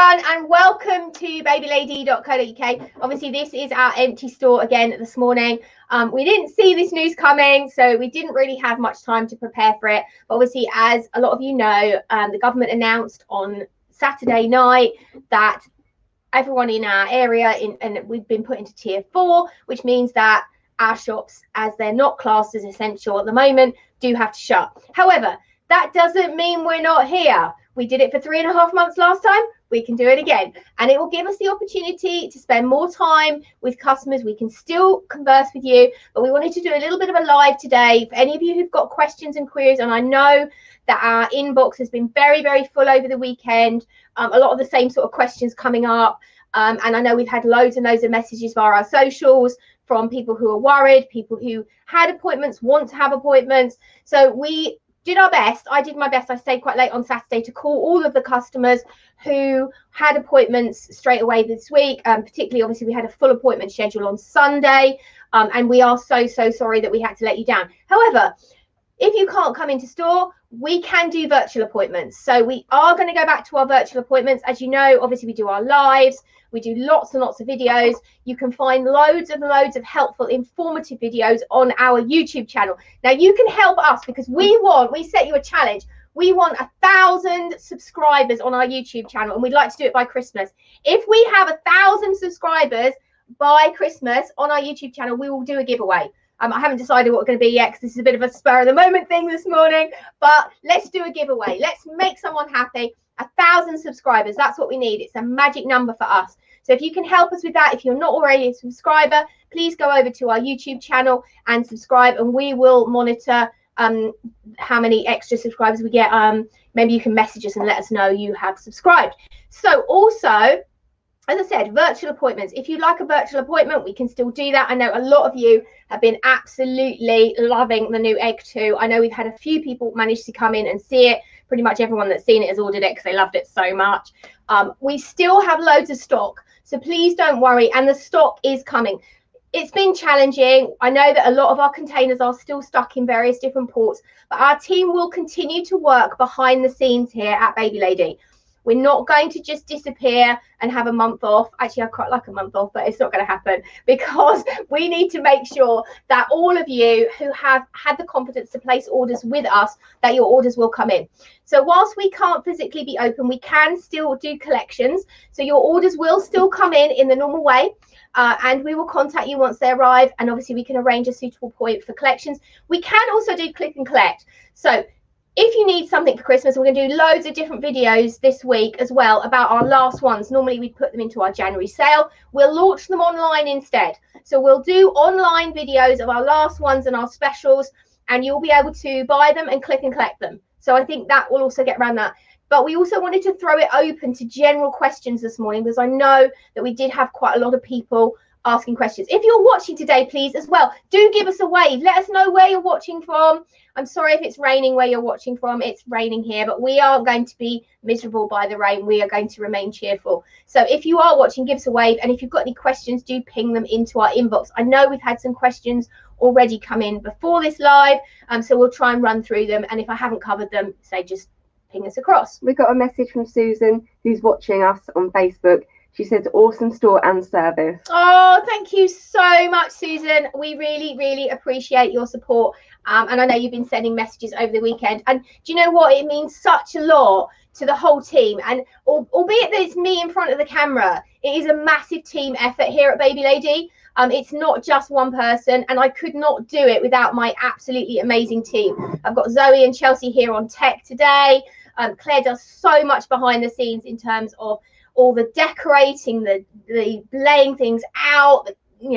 everyone, and welcome to babylady.co.uk. Obviously, this is our empty store again this morning. We didn't see this news coming, so we didn't really have much time to prepare for it. But obviously, as a lot of you know, the government announced on Saturday night that everyone in our area, and we've been put into tier 4, which means that our shops, as they're not classed as essential at the moment, do have to shut. However, that doesn't mean we're not here. We did it for 3.5 months last time. We can do it again. And it will give us the opportunity to spend more time with customers. We can still converse with you, but we wanted to do a little bit of a live today. For any of you who've got questions and queries, and I know that our inbox has been very, very full over the weekend. A lot of the same sort of questions coming up. And I know we've had loads and loads of messages via our socials from people who are worried, people who had appointments, want to have appointments. So we did our best. I did my best. I stayed quite late on Saturday to call all of the customers who had appointments straight away this week. Particularly, obviously, we had a full appointment schedule on Sunday. And we are so sorry that we had to let you down. However, if you can't come into store, we can do virtual appointments. So we are going to go back to our virtual appointments. As you know, obviously, we do our lives. We do lots and lots of videos. You can find loads and loads of helpful, informative videos on our YouTube channel. Now, you can help us because we set you a challenge. We want 1,000 subscribers on our YouTube channel, and we'd like to do it by Christmas. If we have 1,000 subscribers by Christmas on our YouTube channel, we will do a giveaway. I haven't decided what it's going to be yet because this is a bit of a spur of the moment thing this morning, but let's do a giveaway. Let's make someone happy. 1,000 subscribers, that's what we need. It's a magic number for us. So if you can help us with that, if you're not already a subscriber, please go over to our YouTube channel and subscribe, and we will monitor how many extra subscribers we get. Maybe you can message us and let us know you have subscribed. So also, as I said, virtual appointments. If you'd like a virtual appointment, we can still do that. I know a lot of you have been absolutely loving the new Egg 2. I know we've had a few people manage to come in and see it. Pretty much everyone that's seen it has ordered it because they loved it so much. We still have loads of stock, so please don't worry. And the stock is coming. It's been challenging. I know that a lot of our containers are still stuck in various different ports, but our team will continue to work behind the scenes here at Baby Lady. We're not going to just disappear and have a month off. Actually, I quite like a month off, but it's not going to happen because we need to make sure that all of you who have had the confidence to place orders with us, that your orders will come in. So whilst we can't physically be open, we can still do collections. So your orders will still come in the normal way. And we will contact you once they arrive. And obviously, we can arrange a suitable point for collections. We can also do click and collect. So if you need something for Christmas, we're going to do loads of different videos this week as well about our last ones. Normally, we put them into our January sale. We'll launch them online instead. So we'll do online videos of our last ones and our specials, and you'll be able to buy them and click and collect them. So I think that will also get around that. But we also wanted to throw it open to general questions this morning because I know that we did have quite a lot of people asking questions. If you're watching today, please, as well, do give us a wave. Let us know where you're watching from. I'm sorry if it's raining where you're watching from. It's raining here, but we aren't going to be miserable by the rain. We are going to remain cheerful. So if you are watching, give us a wave. And if you've got any questions, do ping them into our inbox. I know we've had some questions already come in before this live, so we'll try and run through them. And if I haven't covered them, say just ping us across. We got a message from Susan, who's watching us on Facebook. She says, awesome store and service. Oh, thank you so much, Susan. We really, really appreciate your support. And I know you've been sending messages over the weekend. And do you know what? It means such a lot to the whole team. And albeit that it's me in front of the camera, it is a massive team effort here at Baby Lady. It's not just one person, and I could not do it without my absolutely amazing team. I've got Zoe and Chelsea here on tech today. Claire does so much behind the scenes in terms of all the decorating, the laying things out,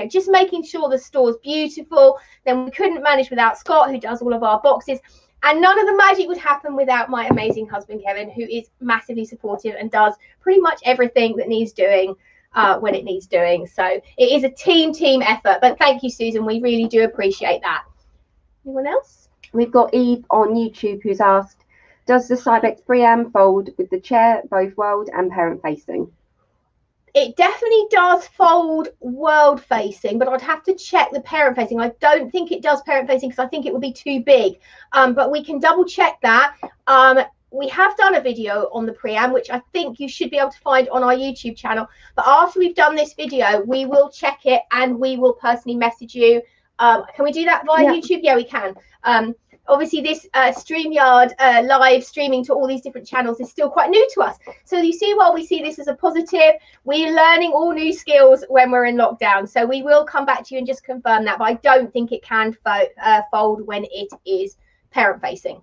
just making sure the store's beautiful. Then we couldn't manage without Scott, who does all of our boxes. And none of the magic would happen without my amazing husband, Kevin, who is massively supportive and does pretty much everything that needs doing when it needs doing. So it is a team effort. But thank you, Susan. We really do appreciate that. Anyone else? We've got Eve on YouTube who's asked, does the Cybex pram fold with the chair, both world and parent facing? It definitely does fold world facing, but I'd have to check the parent facing. I don't think it does parent facing because I think it would be too big. But we can double check that. we have done a video on the pram, which I think you should be able to find on our YouTube channel. But after we've done this video, we will check it and we will personally message you. Can we do that via YouTube? Yeah, we can. Obviously, this StreamYard live streaming to all these different channels is still quite new to us. So you see, while we see this as a positive, we're learning all new skills when we're in lockdown. So we will come back to you and just confirm that. But I don't think it can fold when it is parent-facing.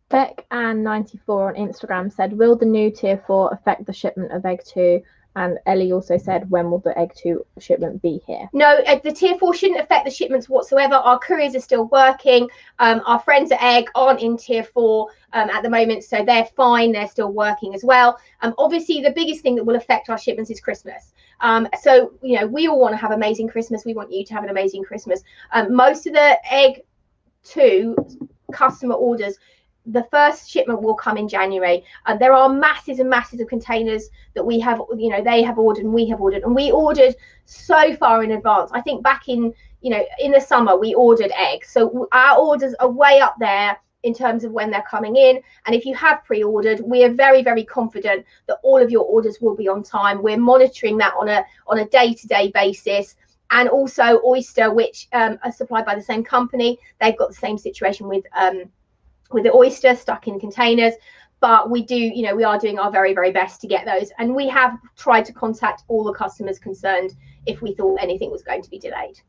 Beck and 94 on Instagram said, will the new tier 4 affect the shipment of egg 2? And Ellie also said, when will the egg 2 shipment be here? No, the tier 4 shouldn't affect the shipments whatsoever. Our couriers are still working. Our friends at Egg aren't in tier 4 at the moment, so they're fine. They're still working as well. Obviously, the biggest thing that will affect our shipments is Christmas. So, you know, we all want to have amazing Christmas. We want you to have an amazing Christmas. Most of the Egg 2 customer orders, the first shipment will come in January. There are masses and masses of containers that we have, you know, they have ordered and we have ordered, and we ordered so far in advance. I think back in, you know, in the summer we ordered eggs, so our orders are way up there in terms of when they're coming in. And if you have pre-ordered, we are very, very confident that all of your orders will be on time. We're monitoring that on a day-to-day basis. And also oyster, which are supplied by the same company, they've got the same situation with the oyster stuck in containers. But we do, you know, we are doing our very, very best to get those. And we have tried to contact all the customers concerned if we thought anything was going to be delayed.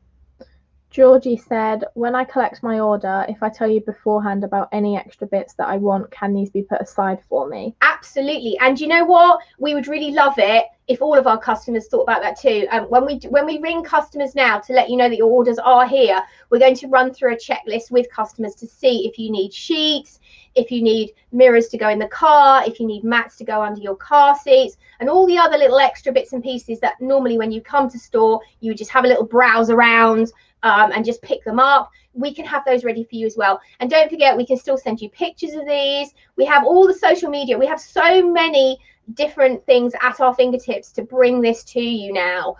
Georgie said, when I collect my order, if I tell you beforehand about any extra bits that I want, can these be put aside for me? Absolutely. And you know what? We would really love it if all of our customers thought about that too. When we ring customers now to let you know that your orders are here, we're going to run through a checklist with customers to see if you need sheets, if you need mirrors to go in the car, if you need mats to go under your car seats, and all the other little extra bits and pieces that normally when you come to store, you would just have a little browse around and just pick them up. We can have those ready for you as well. And don't forget, we can still send you pictures of these. We have all the social media. We have so many different things at our fingertips to bring this to you now.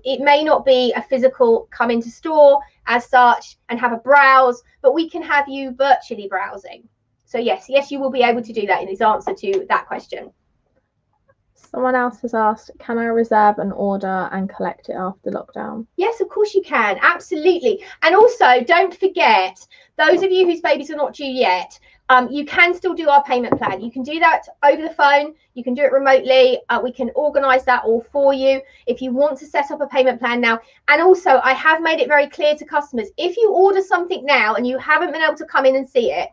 It may not be a physical come into store as such and have a browse, but we can have you virtually browsing. So yes, you will be able to do that in his answer to that question. Someone else has asked, can I reserve an order and collect it after lockdown? Yes, of course you can. Absolutely. And also, don't forget, those of you whose babies are not due yet, you can still do our payment plan. You can do that over the phone. You can do it remotely. We can organise that all for you if you want to set up a payment plan now. And also, I have made it very clear to customers, if you order something now and you haven't been able to come in and see it,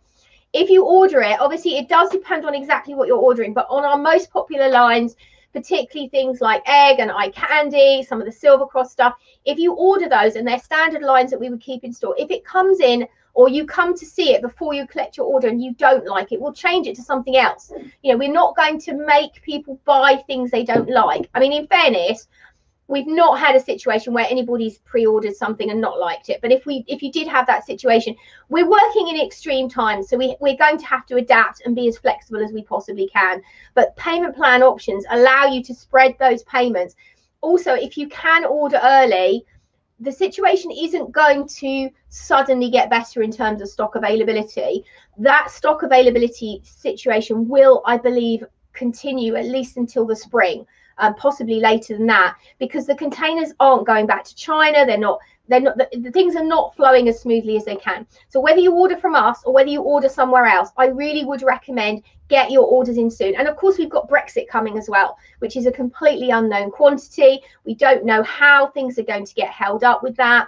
if you order it, obviously it does depend on exactly what you're ordering, but on our most popular lines, particularly things like egg and eye candy, some of the Silver Cross stuff, if you order those and they're standard lines that we would keep in store, if it comes in or you come to see it before you collect your order and you don't like it, we'll change it to something else. You know, we're not going to make people buy things they don't like. I mean, in fairness, we've not had a situation where anybody's pre-ordered something and not liked it. But if you did have that situation, we're working in extreme times, so we're going to have to adapt and be as flexible as we possibly can. But payment plan options allow you to spread those payments. Also, if you can order early, the situation isn't going to suddenly get better in terms of stock availability. That stock availability situation will, I believe, continue at least until the spring. Possibly later than that, because the containers aren't going back to China. The things are not flowing as smoothly as they can. So whether you order from us or whether you order somewhere else, I really would recommend get your orders in soon. And of course, we've got Brexit coming as well, which is a completely unknown quantity. We don't know how things are going to get held up with that.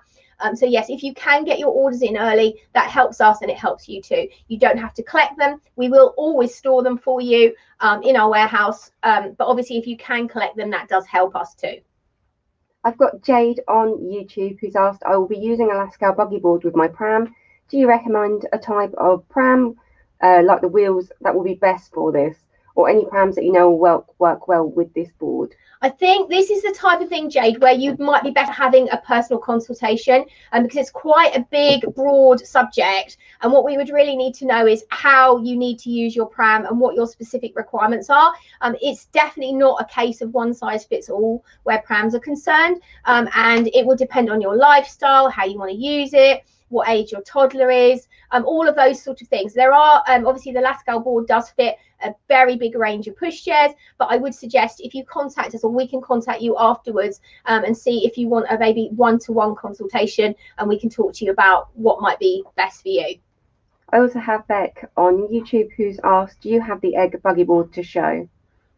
So yes, if you can get your orders in early, that helps us and it helps you too. You don't have to collect them. We will always store them for you in our warehouse. But obviously, if you can collect them, that does help us too. I've got Jade on YouTube who's asked, I will be using a Lascaux buggy board with my pram. Do you recommend a type of pram like the wheels that will be best for this, or any prams that you know will work well with this board? I think this is the type of thing, Jade, where you might be better having a personal consultation, because it's quite a big, broad subject. And what we would really need to know is how you need to use your pram and what your specific requirements are. It's definitely not a case of one size fits all where prams are concerned. And it will depend on your lifestyle, how you want to use it. what age your toddler is, all of those sort of things. There are obviously the Lascaux board does fit a very big range of pushchairs, but I would suggest if you contact us, or we can contact you afterwards and see if you want a maybe one-to-one consultation, and we can talk to you about what might be best for you. I also have Beck on YouTube who's asked, do you have the egg buggy board to show?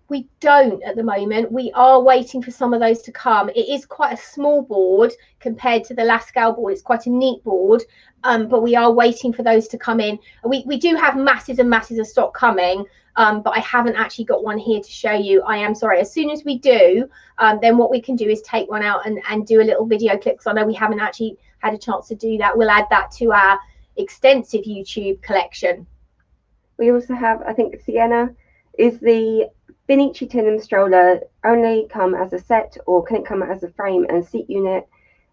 We don't at the moment. We are waiting for some of those to come. It is quite a small board compared to the Lascaux board. It's quite a neat board, but we are waiting for those to come in. We do have masses and masses of stock coming, but I haven't actually got one here to show you. I am sorry. As soon as we do, then what we can do is take one out and do a little video clip. So I know we haven't actually had a chance to do that. We'll add that to our extensive YouTube collection. We also have, I think, Sienna, is the Benici Tinem stroller only come as a set, or can it come as a frame and seat unit?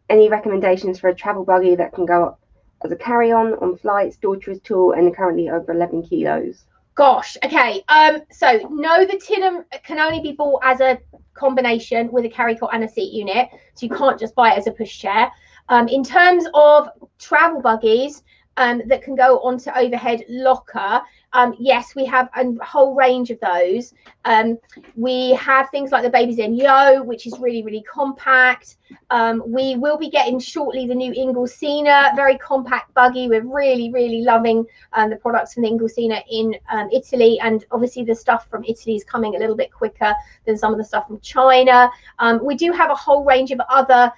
Any recommendations for a travel buggy that can go up as a carry-on on flights? Daughter is tall and currently over 11 kilos. Gosh, okay. So no, the Tinem can only be bought as a combination with a carry cot and a seat unit, so you can't just buy it as a pushchair. In terms of travel buggies that can go onto overhead locker, yes, we have a whole range of those. We have things like the Baby Zen Yo, which is really, really compact. We will be getting shortly the new Inglesina, very compact buggy. We're really, really loving the products from the Inglesina in Italy, and obviously the stuff from Italy is coming a little bit quicker than some of the stuff from China. We do have a whole range of other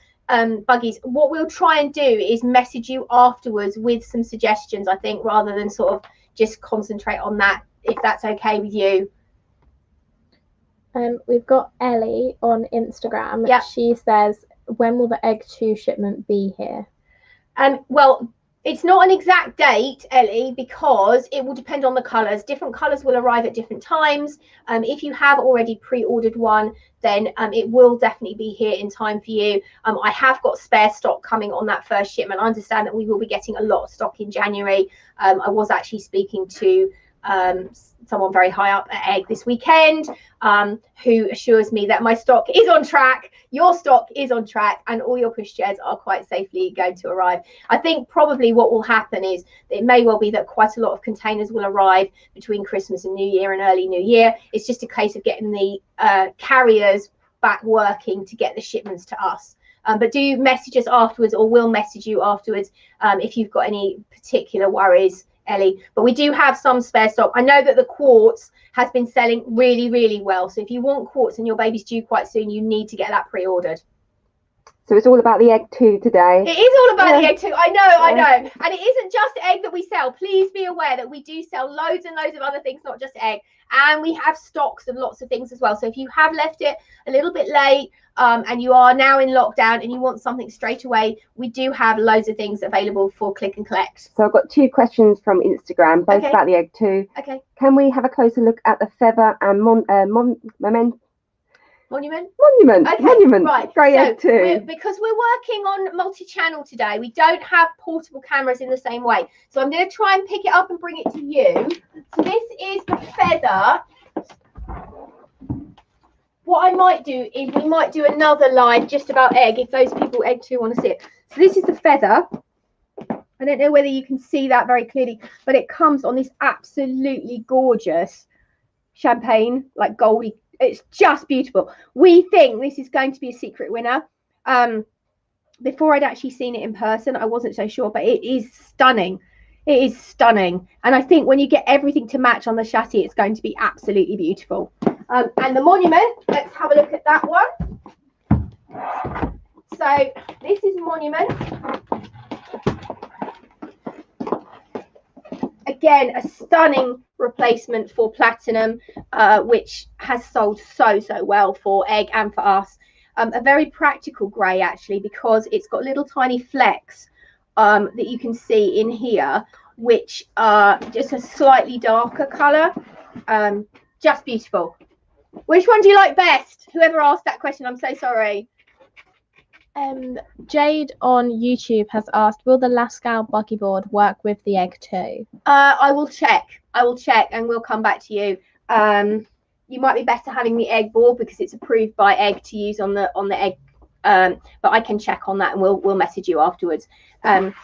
buggies. What we'll try and do is message you afterwards with some suggestions, I think, rather than sort of just concentrate on that, if that's okay with you. We've got Ellie on Instagram. Yep. She says, when will the egg 2 shipment be here? Well, it's not an exact date, Ellie, because it will depend on the colours. Different colours will arrive at different times. If you have already pre-ordered one, then it will definitely be here in time for you. I have got spare stock coming on that first shipment. I understand that we will be getting a lot of stock in January. I was actually speaking to someone very high up at Egg this weekend who assures me that my stock is on track, your stock is on track, and all your pushchairs are quite safely going to arrive. I think probably what will happen is it may well be that quite a lot of containers will arrive between Christmas and New Year and early New Year. It's just a case of getting the carriers back working to get the shipments to us. But do message us afterwards, or we'll message you afterwards if you've got any particular worries, Ellie. But we do have some spare stock. I know that the quartz has been selling really, really well. So if you want quartz and your baby's due quite soon, you need to get that pre-ordered. So it's all about the egg 2 today. It is all about the egg 2. I know. And it isn't just egg that we sell. Please be aware that we do sell loads and loads of other things, not just egg. And we have stocks of lots of things as well. So if you have left it a little bit late and you are now in lockdown and you want something straight away, we do have loads of things available for click and collect. So I've got 2 questions from Instagram, both about the egg 2. Okay. Can we have a closer look at the feather and monument? Okay, Monument. Right. Grey so egg 2. Because we're working on multi-channel today, we don't have portable cameras in the same way. So I'm going to try and pick it up and bring it to you. So this is the feather. What I might do is we might do another live just about egg if those people egg 2 want to see it. So this is the feather. I don't know whether you can see that very clearly, but it comes on this absolutely gorgeous champagne, like goldy. It's just beautiful. We think this is going to be a secret winner. Before I'd actually seen it in person, I wasn't so sure, but it is stunning. It is stunning. And I think when you get everything to match on the chassis, it's going to be absolutely beautiful. And the monument, let's have a look at that one. So this is monument. Again, a stunning replacement for platinum, which has sold so well for Egg and for us. A very practical grey, actually, because it's got little tiny flecks that you can see in here, which are just a slightly darker colour. Just beautiful. Which one do you like best? Whoever asked that question, I'm so sorry. Jade on YouTube has asked, will the Lascaux buggy board work with the egg 2? I will check and we'll come back to you. You might be better having the egg board because it's approved by Egg to use on the egg but I can check on that, and we'll message you afterwards. Whoever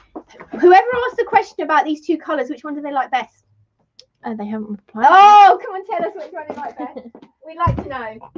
asked the question about these two colours, which one do they like best? They haven't replied. Oh, come on, tell us which one they like best. We'd like to know.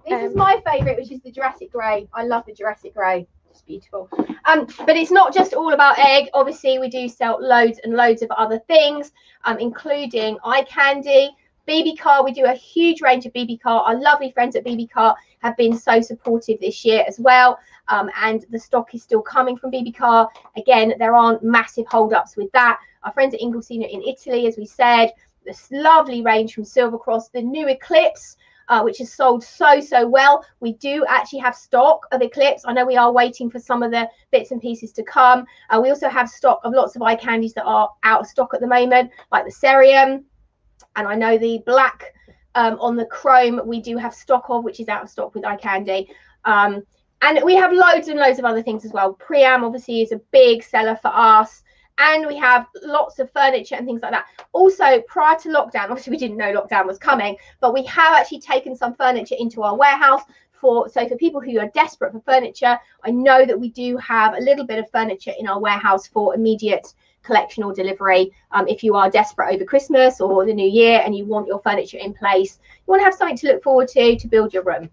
This is my favourite, which is the Jurassic Grey. I love the Jurassic Grey. It's beautiful. But it's not just all about egg. Obviously, we do sell loads and loads of other things, including eye candy, BB Car. We do a huge range of BB Car. Our lovely friends at BB Car have been so supportive this year as well. And the stock is still coming from BB Car. Again, there aren't massive hold-ups with that. Our friends at Inglesino in Italy, as we said, this lovely range from Silver Cross, the new Eclipse, which has sold so well. We do actually have stock of Eclipse. I know we are waiting for some of the bits and pieces to come. We also have stock of lots of eye candies that are out of stock at the moment, like the Cerium, and I know the black on the Chrome we do have stock of, which is out of stock with eye candy. And we have loads and loads of other things as well. Pram obviously is a big seller for us. And we have lots of furniture and things like that. Also, prior to lockdown, obviously we didn't know lockdown was coming, but we have actually taken some furniture into our warehouse. So for people who are desperate for furniture, I know that we do have a little bit of furniture in our warehouse for immediate collection or delivery. If you are desperate over Christmas or the new year and you want your furniture in place, you want to have something to look forward to build your room.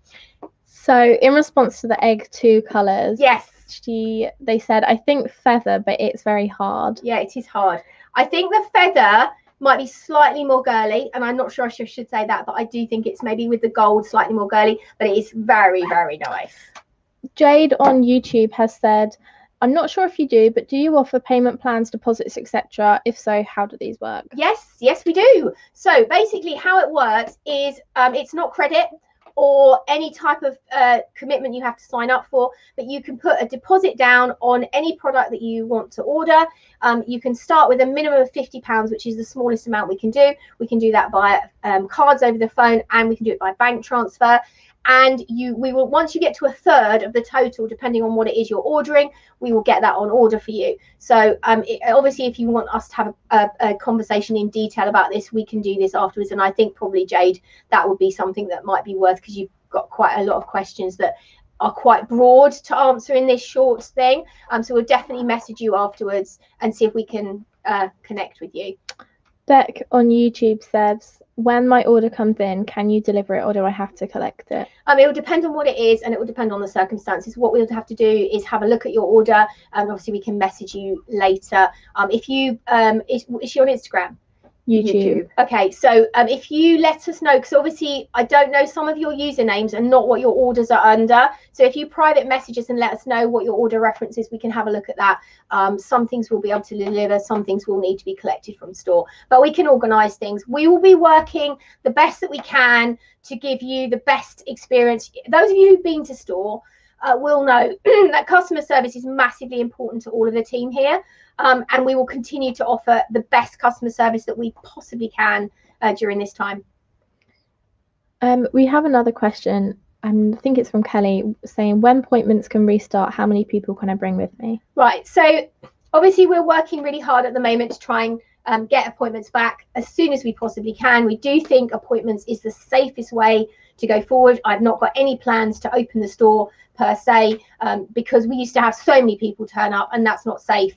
So in response to the egg 2 colours, yes, they said, I think feather, but it's very hard. Yeah, it is hard. I think the feather might be slightly more girly, and I'm not sure I should say that, but I do think it's maybe with the gold slightly more girly, but it is very nice. Jade on YouTube has said, I'm not sure if you do, but do you offer payment plans, deposits, etc.? If so, how do these work? Yes, we do. So basically how it works is it's not credit or any type of commitment you have to sign up for, but you can put a deposit down on any product that you want to order. You can start with a minimum of £50, which is the smallest amount we can do. We can do that via cards over the phone, and we can do it by bank transfer. And we will, once you get to a third of the total, depending on what it is you're ordering, we will get that on order for you. So obviously, if you want us to have a conversation in detail about this, we can do this afterwards. And I think probably, Jade, that would be something that might be worth, because you've got quite a lot of questions that are quite broad to answer in this short thing. So we'll definitely message you afterwards and see if we can connect with you. Beck on YouTube says, when my order comes in, can you deliver it or do I have to collect it? It will depend on what it is, and it will depend on the circumstances. What we'll have to do is have a look at your order, and obviously we can message you later. If you is she on Instagram? YouTube. Okay, so if you let us know, because obviously I don't know some of your usernames and not what your orders are under. So if you private message us and let us know what your order reference is, we can have a look at that. Some things we'll be able to deliver, some things will need to be collected from store, but we can organize things. We will be working the best that we can to give you the best experience. Those of you who've been to store will know that customer service is massively important to all of the team here. And we will continue to offer the best customer service that we possibly can during this time. We have another question, and I think it's from Kelly, saying, when appointments can restart, how many people can I bring with me? Right, so obviously we're working really hard at the moment to try and get appointments back as soon as we possibly can. We do think appointments is the safest way to go forward. I've not got any plans to open the store per se, because we used to have so many people turn up, and that's not safe.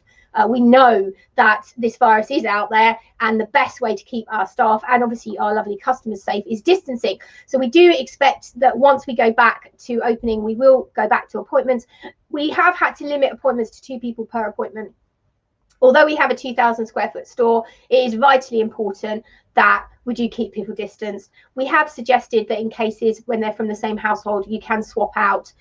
We know that this virus is out there, and the best way to keep our staff and obviously our lovely customers safe is distancing. So we do expect that once we go back to opening, we will go back to appointments. We have had to limit appointments to 2 people per appointment. Although we have a 2,000 square foot store, it is vitally important that we do keep people distanced. We have suggested that in cases when they're from the same household, you can swap out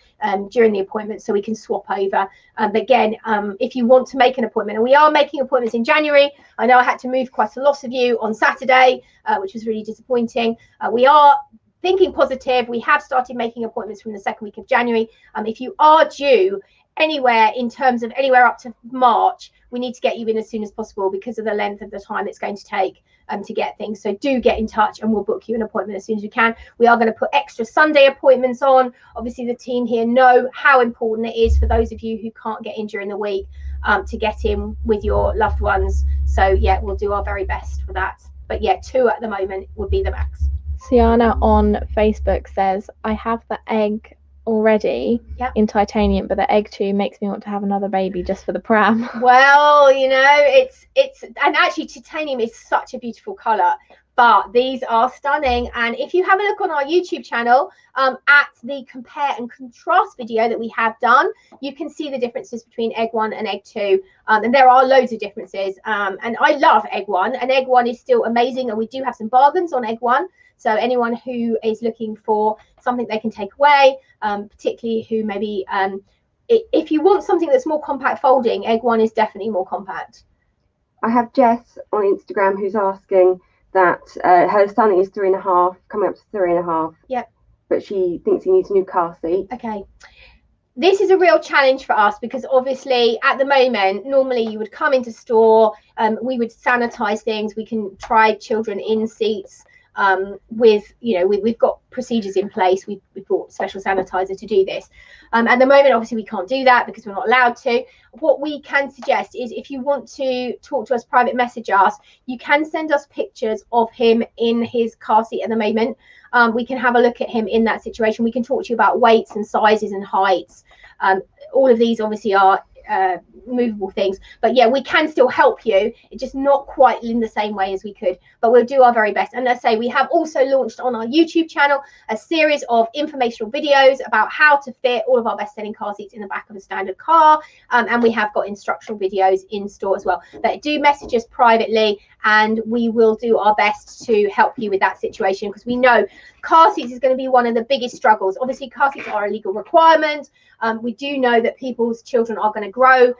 during the appointment, so we can swap over. But again, if you want to make an appointment, and we are making appointments in January. I know I had to move quite a lot of you on Saturday, which was really disappointing. We are thinking positive. We have started making appointments from the 2nd week of January. If you are due anywhere in terms of anywhere up to March, we need to get you in as soon as possible because of the length of the time it's going to take to get things. So do get in touch and we'll book you an appointment as soon as we can. We are going to put extra Sunday appointments on. Obviously the team here know how important it is for those of you who can't get in during the week to get in with your loved ones. So yeah, we'll do our very best for that. But yeah, 2 at the moment would be the max. Sienna on Facebook says, I have the egg already Yep. in titanium, but the egg 2 makes me want to have another baby just for the pram. Well, you know, it's and actually titanium is such a beautiful color, but these are stunning. And if you have a look on our YouTube channel, at the compare and contrast video that we have done, you can see the differences between egg 1 and egg 2, and there are loads of differences. And I love egg 1, and egg 1 is still amazing, and we do have some bargains on egg 1. So anyone who is looking for something they can take away, particularly who maybe if you want something that's more compact folding, egg 1 is definitely more compact. I have Jess on Instagram who's asking that her son is 3.5, coming up to 3.5. Yep. But she thinks he needs a new car seat. Okay. This is a real challenge for us because obviously at the moment, normally you would come into store, we would sanitize things. We can try children in seats. We've got procedures in place. We've bought special sanitizer to do this. At the moment, obviously, we can't do that because we're not allowed to. What we can suggest is if you want to talk to us, private message us, you can send us pictures of him in his car seat at the moment. We can have a look at him in that situation. We can talk to you about weights and sizes and heights. All of these obviously are movable things, but yeah, we can still help you. It's just not quite in the same way as we could, but we'll do our very best. And let's say we have also launched on our YouTube channel a series of informational videos about how to fit all of our best-selling car seats in the back of a standard car, and we have got instructional videos in store as well. But do message us privately and we will do our best to help you with that situation, because we know car seats is going to be one of the biggest struggles. Obviously, car seats are a legal requirement. We do know that people's children are going to grow,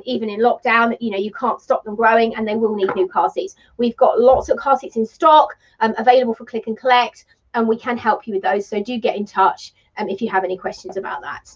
even in lockdown. You know, you can't stop them growing, and they will need new car seats. We've got lots of car seats in stock, available for click and collect, and we can help you with those. So do get in touch if you have any questions about that.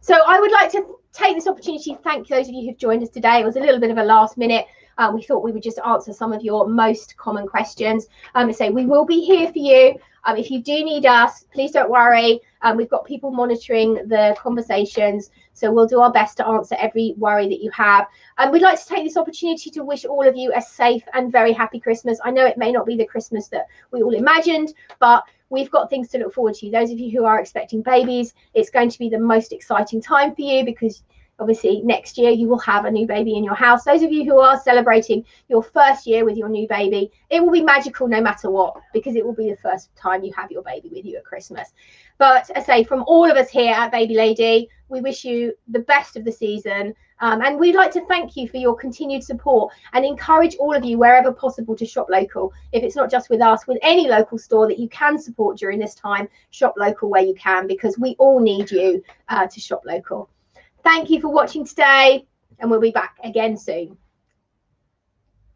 So I would like to take this opportunity to thank those of you who've joined us today. It was a little bit of a last minute. We thought we would just answer some of your most common questions. So we will be here for you. If you do need us, please don't worry. We've got people monitoring the conversations, so we'll do our best to answer every worry that you have. And we'd like to take this opportunity to wish all of you a safe and very happy Christmas. I know it may not be the Christmas that we all imagined, but we've got things to look forward to. Those of you who are expecting babies, it's going to be the most exciting time for you, because obviously next year you will have a new baby in your house. Those of you who are celebrating your first year with your new baby, it will be magical no matter what, because it will be the first time you have your baby with you at Christmas. But I say, from all of us here at Baby Lady, we wish you the best of the season, and we'd like to thank you for your continued support and encourage all of you wherever possible to shop local. If it's not just with us, with any local store that you can support during this time, shop local where you can, because we all need you to shop local. Thank you for watching today, and we'll be back again soon.